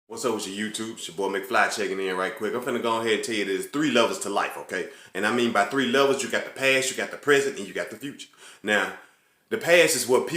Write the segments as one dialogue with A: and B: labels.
A: What's up with your YouTube? It's your boy McFly checking in right quick. I'm finna go ahead and tell you there's three levels to life, okay? And I mean by three levels, you got the past, you got the present, and you got the future. Now, the past is what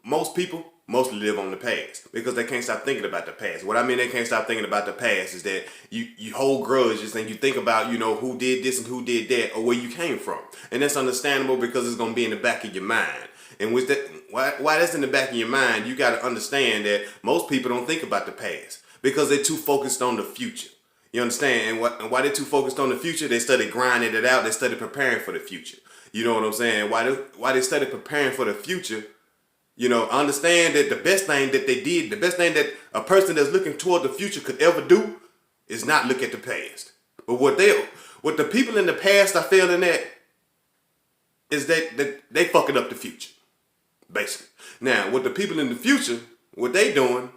A: most people mostly live on the past because they can't stop thinking about the past. What I mean they can't stop thinking about the past is that you hold grudges and you think about, who did this and who did that or where you came from. And that's understandable because it's gonna be in the back of your mind. And with that, why that's in the back of your mind, you gotta understand that most people don't think about the past because they're too focused on the future. You understand? And why they're too focused on the future, they started grinding it out. They started preparing for the future. You know what I'm saying? Why they started preparing for the future, understand that the best thing that they did, the best thing that a person that's looking toward the future could ever do is not look at the past. But what the people in the past are failing at is that they fucking up the future, basically. Now, what the people in the future, what they doing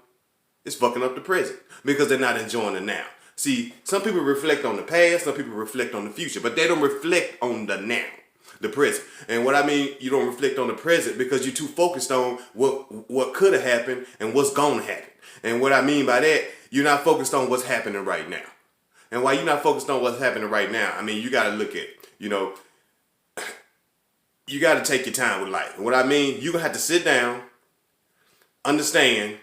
A: is fucking up the present because they're not enjoying the now. See, some people reflect on the past, some people reflect on the future, but they don't reflect on the now, the present. And what I mean, you don't reflect on the present because you're too focused on what could have happened and what's going to happen. And what I mean by that, you're not focused on what's happening right now. And while you're not focused on what's happening right now, I mean, you got to look at, you got to take your time with life. And what I mean, you're going to have to sit down, understand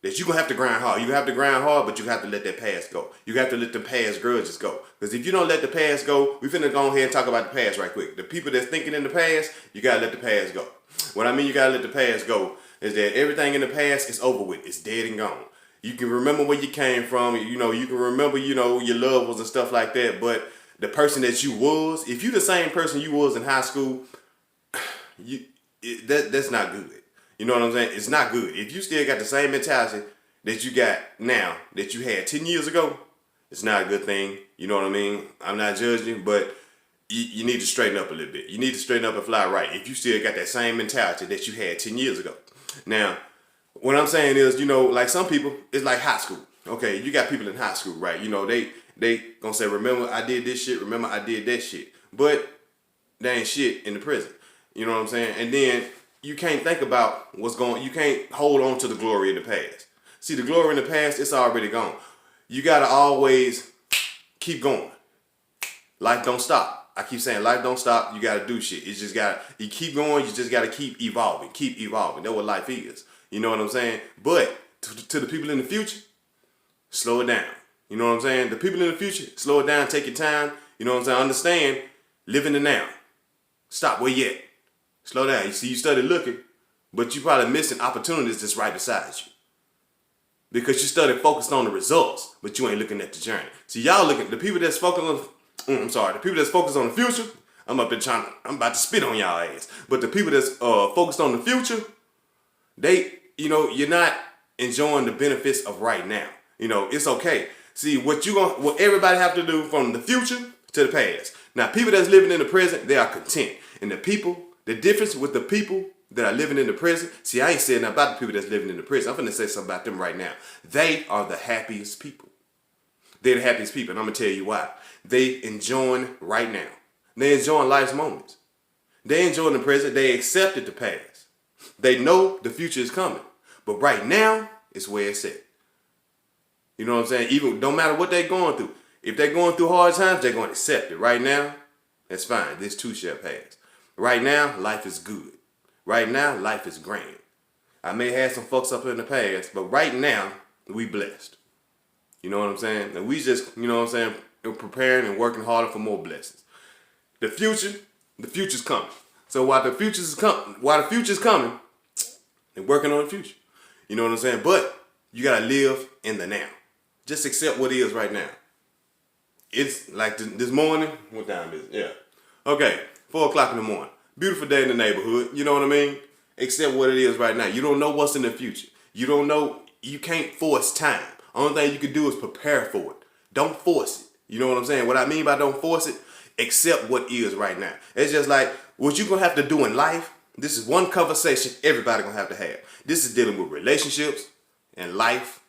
A: that you're going to have to grind hard. You have to grind hard, but you have to let that past go. You have to let the past grudges go. Because if you don't let the past go, we finna go ahead and talk about the past right quick. The people that's thinking in the past, you got to let the past go. What I mean you got to let the past go is that everything in the past is over with. It's dead and gone. You can remember where you came from. You can remember, your loved ones and stuff like that. But the person that you was, if you the same person you was in high school, that's not good. You know what I'm saying? It's not good. If you still got the same mentality that you got now that you had 10 years ago, it's not a good thing. You know what I mean? I'm not judging, but you need to straighten up a little bit. You need to straighten up and fly right if you still got that same mentality that you had 10 years ago. Now, what I'm saying is, like some people, it's like high school. Okay, you got people in high school, right? They gonna say, remember I did this shit, remember I did that shit. But they ain't shit in the present. You know what I'm saying? And then you can't think about you can't hold on to the glory in the past. See, the glory in the past, it's already gone. You gotta always keep going. Life don't stop. I keep saying life don't stop. You gotta do shit. It's just you keep going, you just gotta keep evolving. Keep evolving. That's what life is. You know what I'm saying? But to the people in the future, slow it down. You know what I'm saying? The people in the future, slow it down, take your time. You know what I'm saying? Understand, live in the now. Stop where you at. Slow down. You see, you started looking, but you probably missing opportunities that's right beside you. Because you started focused on the results, but you ain't looking at the journey. See, y'all looking, the people that's focused on, the people that's focused on the future, I'm about to spit on y'all ass. But the people that's focused on the future, you're not enjoying the benefits of right now. It's okay. See, what everybody have to do from the future to the past. Now, people that's living in the present, they are content. And the difference with the people that are living in the present, see, I ain't saying nothing about the people that's living in the present. I'm finna say something about them right now. They are the happiest people. They're the happiest people, and I'm gonna tell you why. They enjoying right now. They enjoying life's moments. They enjoying the present. They accepted the past. They know the future is coming. But right now, it's where it's at. You know what I'm saying? Even don't matter what they're going through. If they're going through hard times, they're going to accept it. Right now, that's fine. This too shall pass. Right now, life is good. Right now, life is grand. I may have some fucks up in the past, but right now, we blessed. You know what I'm saying? And we just, preparing and working harder for more blessings. The future's coming. So while the future's coming, they're working on the future. You know what I'm saying? But you gotta live in the now. Just accept what is right now. It's like this morning. What time is it? Yeah. Okay, 4 o'clock in the morning. Beautiful day in the neighborhood. You know what I mean? Accept what it is right now. You don't know what's in the future. You don't know. You can't force time. Only thing you can do is prepare for it. Don't force it. You know what I'm saying? What I mean by don't force it, accept what is right now. It's just like what you're going to have to do in life. This is one conversation everybody going to have. This is dealing with relationships and life,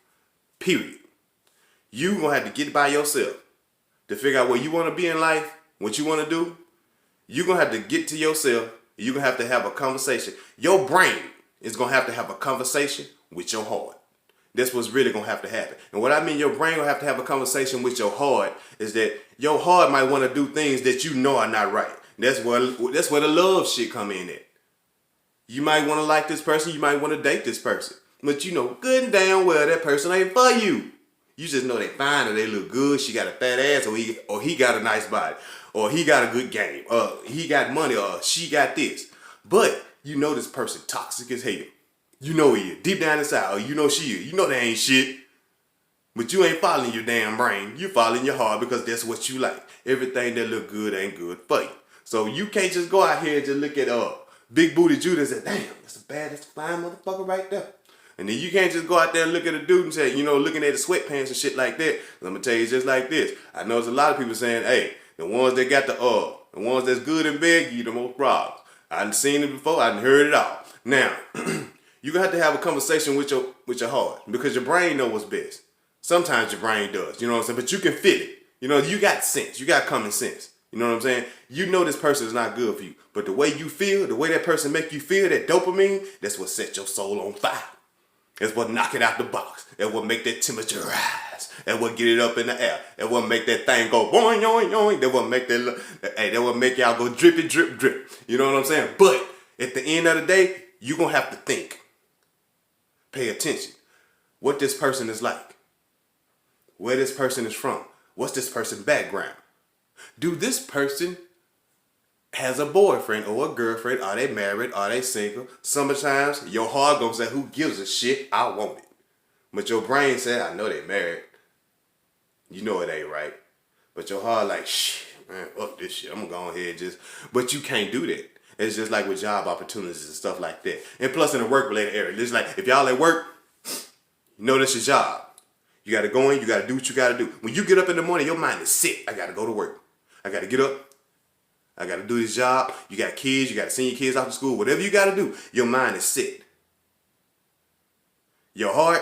A: period. You going to have to get by yourself to figure out where you want to be in life, what you want to do. You're going to have to get to yourself. You're going to have a conversation. Your brain is going to have a conversation with your heart. That's what's really gonna have to happen. And what I mean, your brain will have to have a conversation with your heart. Is that your heart might want to do things that you know are not right. That's where the love shit come in at. You might want to like this person. You might want to date this person, but you know good and damn well that person ain't for you. You just know they fine or they look good. She got a fat ass, or he got a nice body, or he got a good game, or he got money, or she got this. But you know this person toxic as hell. You know he is. Deep down inside, or you know she is. You know they ain't shit. But you ain't following your damn brain. You following your heart because that's what you like. Everything that look good ain't good for you. So you can't just go out here and just look at big booty Judas and say, damn, that's a bad, that's a fine motherfucker right there. And then you can't just go out there and look at a dude and say, looking at the sweatpants and shit like that. I'm gonna tell you just like this. I know there's a lot of people saying, hey, the ones that got the ones that's good in bed give you the most problems. I done seen it before, I done heard it all. Now, you're gonna have to have a conversation with your heart because your brain knows what's best. Sometimes your brain does, you know what I'm saying? But you can feel it. You got sense. You got common sense. You know what I'm saying? You know this person is not good for you. But the way you feel, the way that person make you feel, that dopamine, that's what sets your soul on fire. That's what knock it out the box. That what make that temperature rise. That what get it up in the air. That what make that thing go boing, yoing, yoing. That what make that what make y'all go drippy, drip, drip. You know what I'm saying? But at the end of the day, you're going to have to think. Pay attention. What this person is like. Where this person is from. What's this person's background? Do this person has a boyfriend or a girlfriend? Are they married? Are they single? Sometimes your heart gonna say, who gives a shit? I want it. But your brain said, I know they married. You know it ain't right. But your heart like, shit, man, fuck this shit. I'm gonna go ahead and just... But you can't do that. It's just like with job opportunities and stuff like that. And plus in the work-related area. It's like, if y'all at work, you know that's your job. You got to go in, you got to do what you got to do. When you get up in the morning, your mind is set. I got to go to work. I got to get up. I got to do this job. You got kids, you got to send your kids off to school. Whatever you got to do, your mind is set. Your heart,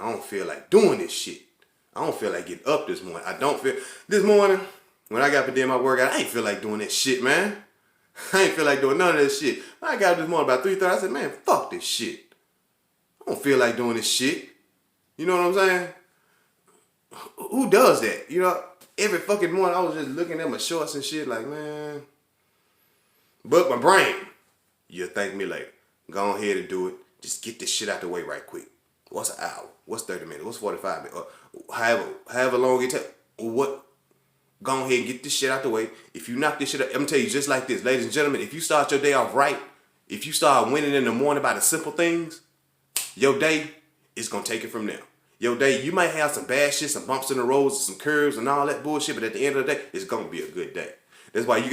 A: I don't feel like doing this shit. I don't feel like getting up this morning. This morning, when I got to do my workout, I ain't feel like doing that shit, man. I ain't feel like doing none of that shit. When I got up this morning about 3:30, I said, man, fuck this shit. I don't feel like doing this shit. You know what I'm saying? Who does that? Every fucking morning I was just looking at my shorts and shit like, man. But my brain, you'll thank me later. Go ahead and do it. Just get this shit out the way right quick. What's an hour? What's 30 minutes? What's 45 minutes? However long it takes. What? Go ahead and get this shit out the way. If you knock this shit out, I'm gonna tell you just like this, ladies and gentlemen, if you start your day off right, if you start winning in the morning by the simple things, your day is gonna take it from there. Your day, you might have some bad shit, some bumps in the road, some curves and all that bullshit, but at the end of the day, it's gonna be a good day. That's why you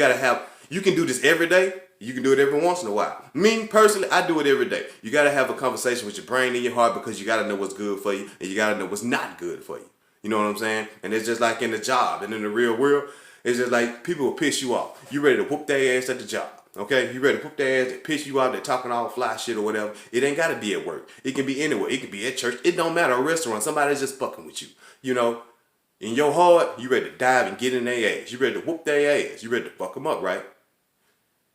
A: can do this every day. You can do it every once in a while. Me, personally, I do it every day. You gotta have a conversation with your brain and your heart because you gotta know what's good for you and you gotta know what's not good for you. You know what I'm saying? And it's just like in the job and in the real world, it's just like people will piss you off. You ready to whoop their ass at the job. Okay, you ready to whoop their ass, they piss you out, they're talking all fly shit or whatever. It ain't gotta be at work. It can be anywhere. It can be at church. It don't matter. A restaurant. Somebody's just fucking with you. In your heart, you ready to dive and get in their ass. You ready to whoop their ass. You ready to fuck them up, right?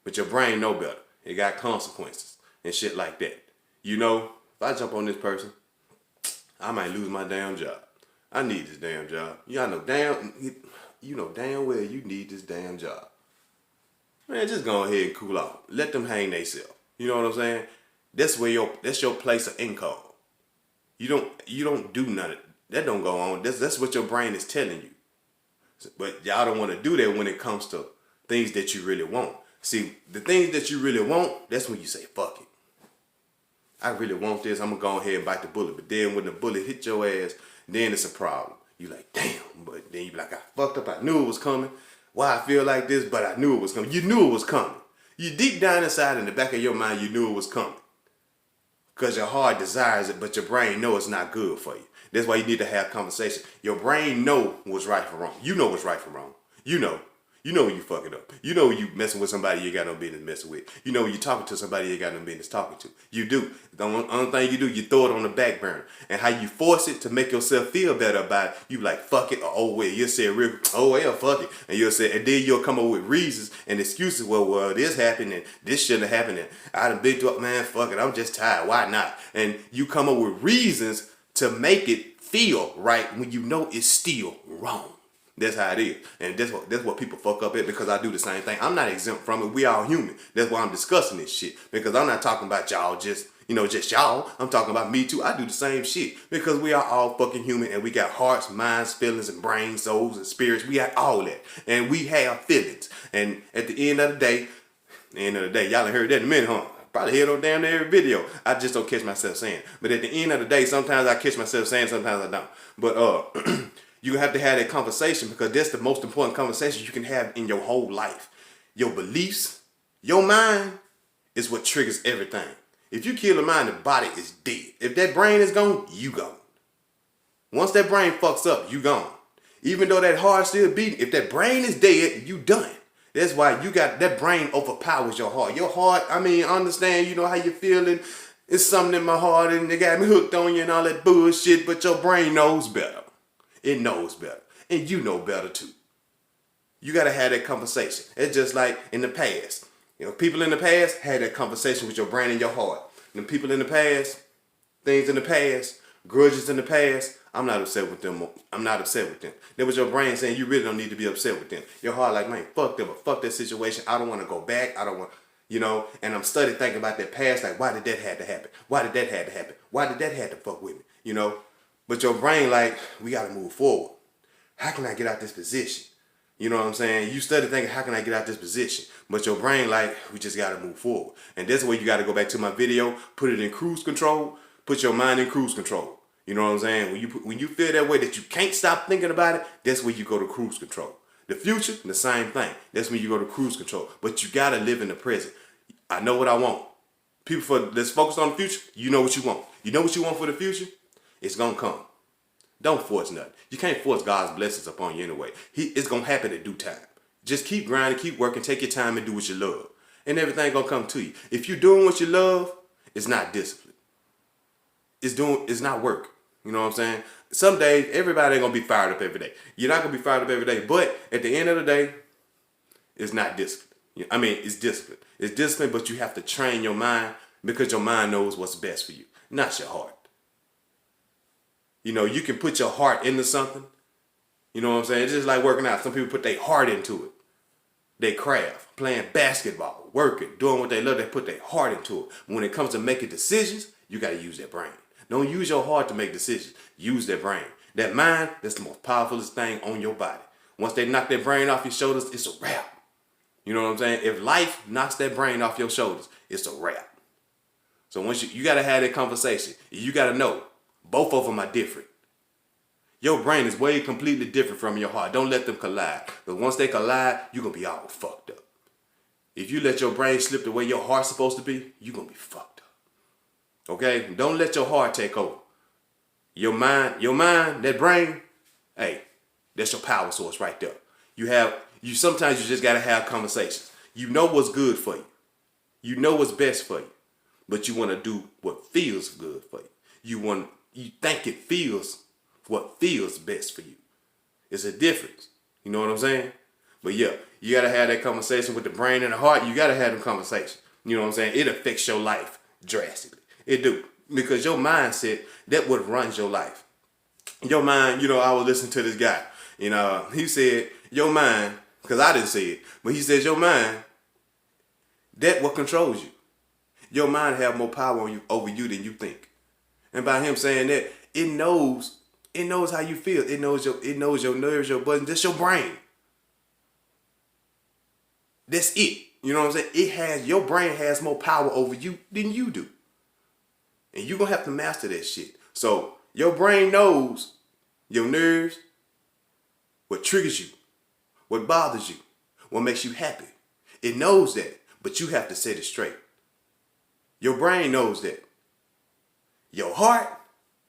A: But your brain know better. It got consequences and shit like that. If I jump on this person, I might lose my damn job. I need this damn job. Y'all know damn well you need this damn job. Man, just go ahead and cool off. Let them hang theyself. You know what I'm saying? That's your place of income. You don't do nothing. That don't go on. That's what your brain is telling you. But y'all don't want to do that when it comes to things that you really want. See, the things that you really want, that's when you say, fuck it. I really want this. I'm going to go ahead and bite the bullet. But then when the bullet hit your ass, then it's a problem. You like, damn. But then you be like, I fucked up. I knew it was coming. Why I feel like this, but I knew it was coming. You knew it was coming. You deep down inside in the back of your mind, you knew it was coming. Because your heart desires it, but your brain knows it's not good for you. That's why you need to have conversation. Your brain know what's right from wrong. You know what's right from wrong. You know when you fuck it up. You know when you messing with somebody you got no business messing with. You know when you talking to somebody you got no business talking to. You do. The only thing you do, you throw it on the back burner. And how you force it to make yourself feel better about it, you like, fuck it, or oh well, you'll say real, oh well, fuck it. And then you'll come up with reasons and excuses, well, this happened and this shouldn't have happened and I done been to it, man, fuck it, I'm just tired, why not? And you come up with reasons to make it feel right when you know it's still wrong. That's how it is. And that's what people fuck up at, because I do the same thing. I'm not exempt from it. We all human. That's why I'm discussing this shit. Because I'm not talking about y'all just y'all. I'm talking about me too. I do the same shit. Because we are all fucking human, and we got hearts, minds, feelings, and brains, souls, and spirits. We got all that. And we have feelings. And at the end of the day, y'all done heard that in a minute, huh? Probably hear it on damn near every video. I just don't catch myself saying. But at the end of the day, sometimes I catch myself saying, sometimes I don't. But you have to have that conversation, because that's the most important conversation you can have in your whole life. Your beliefs, your mind is what triggers everything. If you kill the mind, the body is dead. If that brain is gone, you gone. Once that brain fucks up, you gone. Even though that heart's still beating, if that brain is dead, you done. That's why you got that brain overpowers your heart. Your heart, I understand, you know how you're feeling. It's something in my heart and they got me hooked on you and all that bullshit, but your brain knows better. It knows better. And you know better too. You got to have that conversation. It's just like in the past. People in the past had that conversation with your brain and your heart. And people in the past, things in the past, grudges in the past, I'm not upset with them. I'm not upset with them. That was your brain saying you really don't need to be upset with them. Your heart like, man, fuck them, fuck that situation. I don't want to go back. I don't want, and I'm studying thinking about that past, like, why did that have to happen? Why did that have to happen? Why did that have to fuck with me? But your brain like, we got to move forward. How can I get out this position? You know what I'm saying? You study thinking, how can I get out this position? But your brain like, we just got to move forward. And that's where you got to go back to my video, put it in cruise control, put your mind in cruise control. You know what I'm saying? When you feel that way that you can't stop thinking about it, that's where you go to cruise control. The future, the same thing. That's when you go to cruise control. But you got to live in the present. I know what I want. People that's focused on the future, you know what you want. You know what you want for the future? It's going to come. Don't force nothing. You can't force God's blessings upon you anyway. It's going to happen in due time. Just keep grinding, keep working, take your time and do what you love. And everything going to come to you. If you're doing what you love, it's not discipline. It's not work. You know what I'm saying? Some days, everybody ain't going to be fired up every day. You're not going to be fired up every day. But at the end of the day, it's not discipline. It's discipline. It's discipline, but you have to train your mind, because your mind knows what's best for you, not your heart. You can put your heart into something. You know what I'm saying? It's just like working out. Some people put their heart into it. They craft, playing basketball, working, doing what they love. They put their heart into it. When it comes to making decisions, you got to use that brain. Don't use your heart to make decisions. Use that brain. That mind, that's the most powerful thing on your body. Once they knock that brain off your shoulders, it's a wrap. You know what I'm saying? If life knocks that brain off your shoulders, it's a wrap. So once you got to have that conversation. You got to know both of them are different. Your brain is way completely different from your heart. Don't let them collide. Because once they collide, you're going to be all fucked up. If you let your brain slip the way your heart's supposed to be, you're going to be fucked up. Okay? Don't let your heart take over. Your mind, that brain, hey, that's your power source right there. Sometimes you just got to have conversations. You know what's good for you. You know what's best for you. But you want to do what feels good for you. You think it feels what feels best for you. It's a difference. You know what I'm saying? But yeah, you got to have that conversation with the brain and the heart. You got to have them conversations. You know what I'm saying? It affects your life drastically. It do. Because your mindset, that what runs your life. Your mind, I was listening to this guy. He said, your mind, because I didn't say it, but he says your mind, that what controls you. Your mind have more power over you than you think. And by him saying that, it knows how you feel. It knows your nerves, your buttons. That's your brain. That's it. You know what I'm saying? Your brain has more power over you than you do. And you're going to have to master that shit. So your brain knows your nerves, what triggers you, what bothers you, what makes you happy. It knows that, but you have to set it straight. Your brain knows that. Your heart,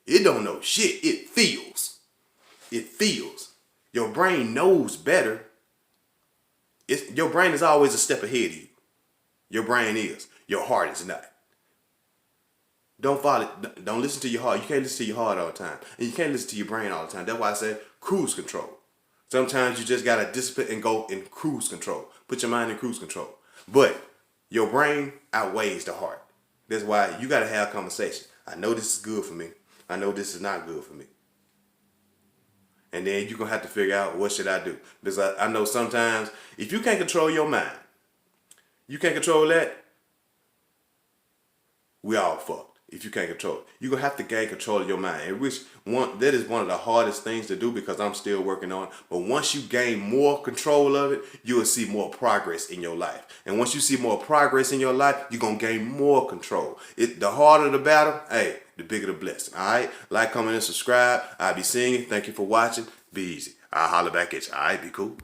A: it don't know shit. It feels. It feels. Your brain knows better. Your brain is always a step ahead of you. Your brain is. Your heart is not. Don't follow. Don't listen to your heart. You can't listen to your heart all the time. And you can't listen to your brain all the time. That's why I said cruise control. Sometimes you just got to discipline and go in cruise control. Put your mind in cruise control. But your brain outweighs the heart. That's why you got to have a conversation. I know this is good for me. I know this is not good for me. And then you're going to have to figure out, what should I do? Because I know sometimes if you can't control your mind, you can't control that, we all fucked. If you can't control it, you're going to have to gain control of your mind. And that is one of the hardest things to do, because I'm still working on it. But once you gain more control of it, you will see more progress in your life. And once you see more progress in your life, you're going to gain more control. The harder the battle, hey, the bigger the blessing. All right? Like, comment, and subscribe. I'll be seeing you. Thank you for watching. Be easy. I'll holler back at you. All right? Be cool.